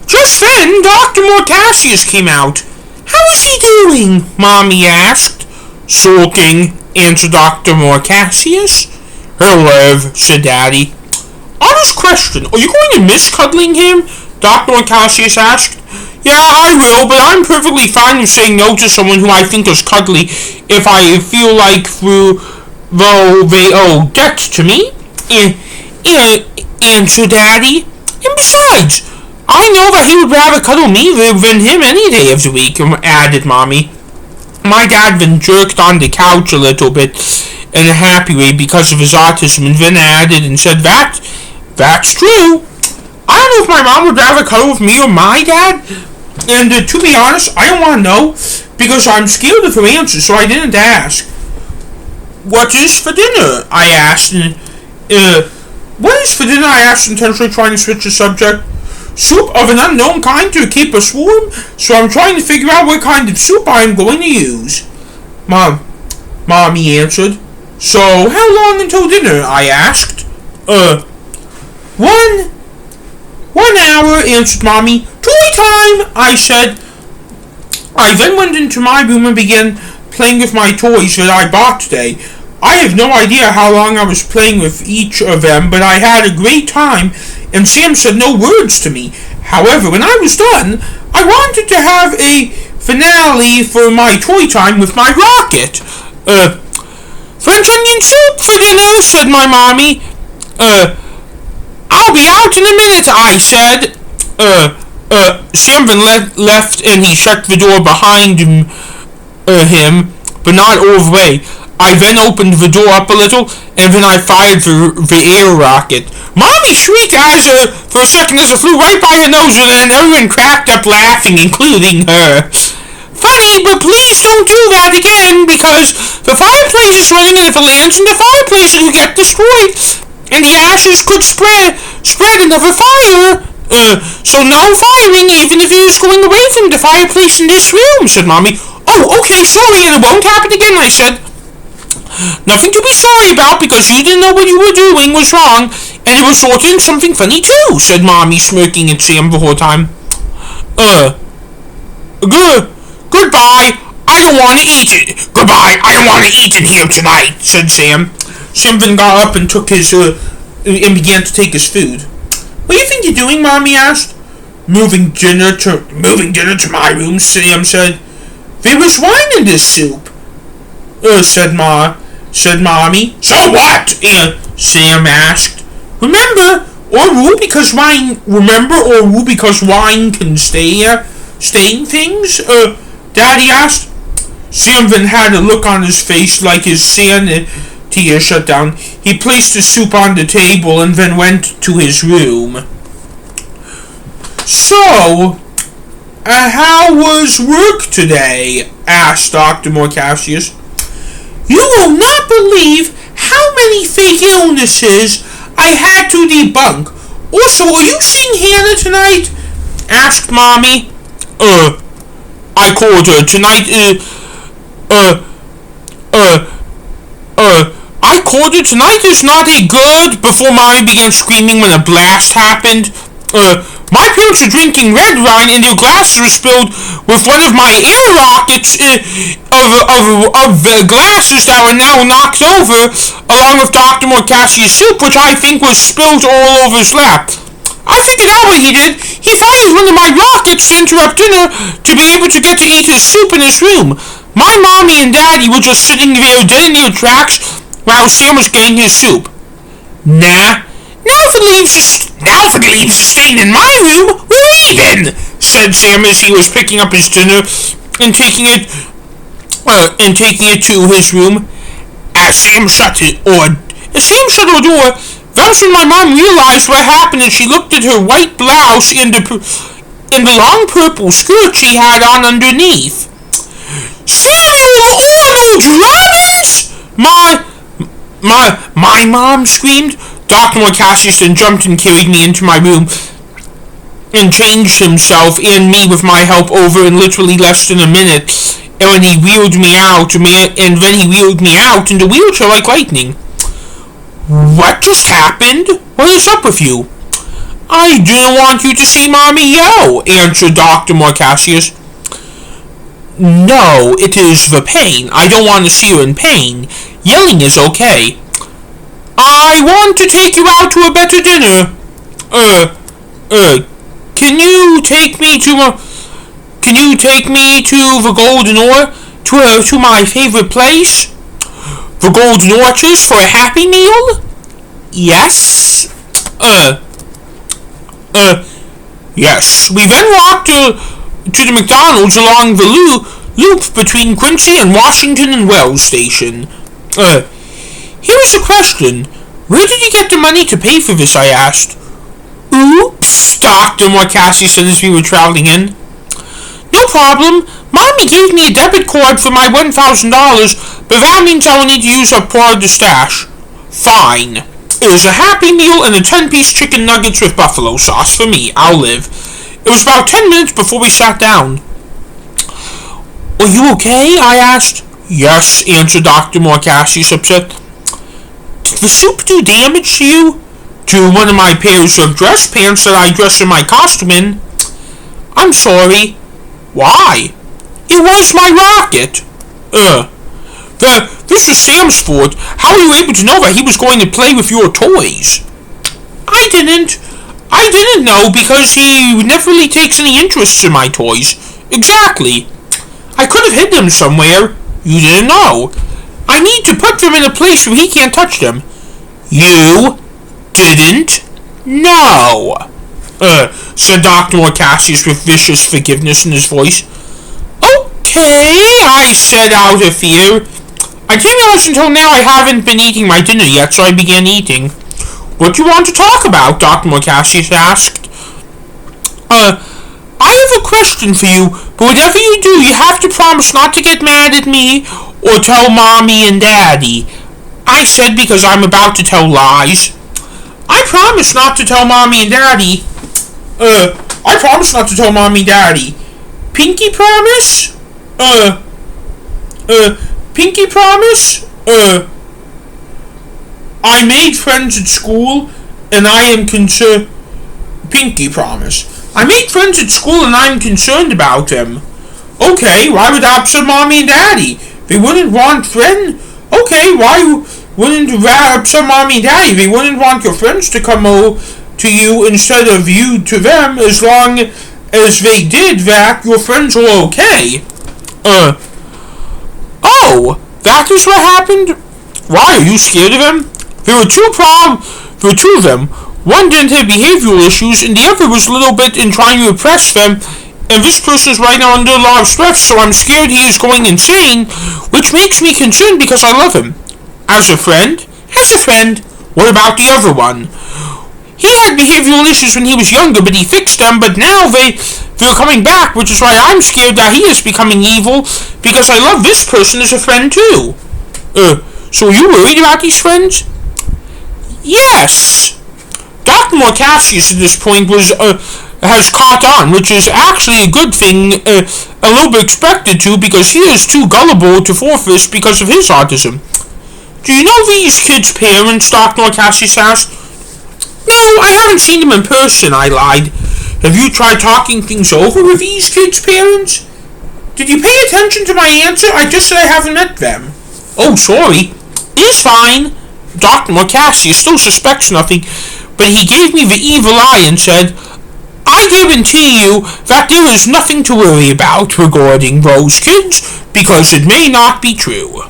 Just then, Dr. Mortasius came out. How is he doing? Mommy asked. Sulking, answered Dr. Mortasius. He'll live, said Daddy. Honest question, are you going to miss cuddling him? Dr. Mortasius asked. Yeah, I will, but I'm perfectly fine with saying no to someone who I think is cuddly if I feel like though they get to me. Answered Daddy. And besides, I know that he would rather cuddle me than him any day of the week, added Mommy. My dad then jerked on the couch a little bit in a happy way because of his autism, and then added and said, That's true. I don't know if my mom would rather cuddle with me or my dad, and to be honest, I don't want to know, because I'm scared of her answer, so I didn't ask. What is for dinner? I asked, what is for dinner? I asked, intentionally trying to switch the subject. Soup of an unknown kind to keep us warm, so I'm trying to figure out what kind of soup I'm going to use. Mommy answered. So, how long until dinner? I asked. 1 hour, answered Mommy. Toy time, I said. I then went into my room and began playing with my toys that I bought today. I have no idea how long I was playing with each of them, but I had a great time, and Sam said no words to me. However, when I was done, I wanted to have a finale for my toy time with my rocket. French onion soup for dinner, said my mommy. I'll be out in a minute, I said. Sam then left and he shut the door behind him, but not all the way. I then opened the door up a little, and then I fired the air rocket. Mommy shrieked for a second as it flew right by her nose, and then everyone cracked up laughing, including her. Funny, but please don't do that again, because the fireplace is running, and if it lands in the fireplace, it could get destroyed, and the ashes could spread another fire. So no firing, even if you're going away from the fireplace in this room, said Mommy. Oh, okay, sorry, and it won't happen again, I said. Nothing to be sorry about, because you didn't know what you were doing was wrong, and it resulted in something funny too, said Mommy, smirking at Sam the whole time. Goodbye, I don't want to eat it. Goodbye, I don't want to eat in here tonight, said Sam. Sam then got up and took his, and began to take his food. What do you think you're doing, Mommy asked. Moving dinner to my room, Sam said. There was wine in this soup. Said Mommy. So what? Sam asked. Remember, or rule because wine can stain things? Daddy asked. Sam then had a look on his face like his sanity had shut down. He placed the soup on the table and then went to his room. So, how was work today? Asked Dr. Mortasius. You will not believe how many fake illnesses I had to debunk. Also, are you seeing Hannah tonight? Asked Mommy. I called her tonight. I called her tonight is not a good. Before Mommy began screaming when a blast happened. My parents were drinking red wine and their glasses were spilled with one of my air rockets of the glasses that were now knocked over, along with Dr. Mortasius' soup, which I think was spilled all over his lap. I figured out what he did. He fired one of my rockets to interrupt dinner to be able to get to eat his soup in his room. My mommy and daddy were just sitting there dead in their tracks while Sam was getting his soup. Nah. Now if it leaves a stain in my room, we're even, said Sam as he was picking up his dinner and taking it to his room. As Sam shut the door, that's when my mom realized what happened, and she looked at her white blouse and the long purple skirt she had on underneath. Samuel Arnold Robbins! My mom screamed. Dr. Mortasius then jumped and carried me into my room and changed himself and me with my help over in literally less than a minute. And then he wheeled me out in the wheelchair like lightning. What just happened? What is up with you? I didn't want you to see Mommy yell, answered Dr. Marcassius. No, it is the pain. I don't want to see her in pain. Yelling is okay. I want to take you out to a better dinner. Can you take me to the Golden Oar? To my favorite place? The Golden Orchard for a Happy Meal? Yes. Yes. We then walked to the McDonald's along the loop between Quincy and Washington and Wells Station. Here's a question. Where did you get the money to pay for this, I asked. Oops, Dr. Marcassius said as we were traveling in. No problem. Mommy gave me a debit card for my $1,000, but that means I will need to use up part of the stash. Fine. It was a Happy Meal and a 10-piece chicken nuggets with buffalo sauce for me. I'll live. It was about 10 minutes before we sat down. Are you okay? I asked. Yes, answered Dr. Marcassius, upset. Did the soup do damage to you? To one of my pairs of dress pants that I dress in my costume in. I'm sorry. Why? It was my rocket. This was Sam's fault. How were you able to know that he was going to play with your toys? I didn't know because he never really takes any interest in my toys. Exactly. I could have hid them somewhere. You didn't know. I need to put them in a place where he can't touch them. You didn't know. Said Dr. Marcassius with vicious forgiveness in his voice. Okay, I said out of fear. I didn't realize until now I haven't been eating my dinner yet, so I began eating. What do you want to talk about? Dr. Marcassius asked. I have a question for you, but whatever you do, you have to promise not to get mad at me or tell Mommy and Daddy. I said because I'm about to tell lies. I promise not to tell Mommy and Daddy. I promise not to tell Mommy and Daddy. Pinky promise? Pinky promise? I made friends at school, and I am concerned. Pinky promise. I made friends at school, and I'm concerned about them. Okay, why would that upset Mommy and Daddy? They wouldn't want friends. Okay, why wouldn't that upset Mommy and Daddy? They wouldn't want your friends to come to you instead of you to them. As long as they did that, your friends were okay. Oh, that is what happened? Why, are you scared of them? There were two of them. One didn't have behavioral issues, and the other was a little bit in trying to repress them, and this person's right now under a lot of stress, so I'm scared he is going insane, which makes me concerned because I love him. As a friend? As a friend. What about the other one? He had behavioral issues when he was younger, but he fixed them, but now they're coming back, which is why I'm scared that he is becoming evil, because I love this person as a friend too. So are you worried about these friends? Yes! Dr. Marcassius at this point has caught on, which is actually a good thing, a little bit expected to, because he is too gullible to fall for this because of his autism. Do you know these kids' parents? Dr. Marcassius asked. No, I haven't seen them in person, I lied. Have you tried talking things over with these kids' parents? Did you pay attention to my answer? I just said I haven't met them. Oh, sorry. It's fine. Dr. Marcassius still suspects nothing, but he gave me the evil eye and said, I guarantee you that there is nothing to worry about regarding those kids, because it may not be true.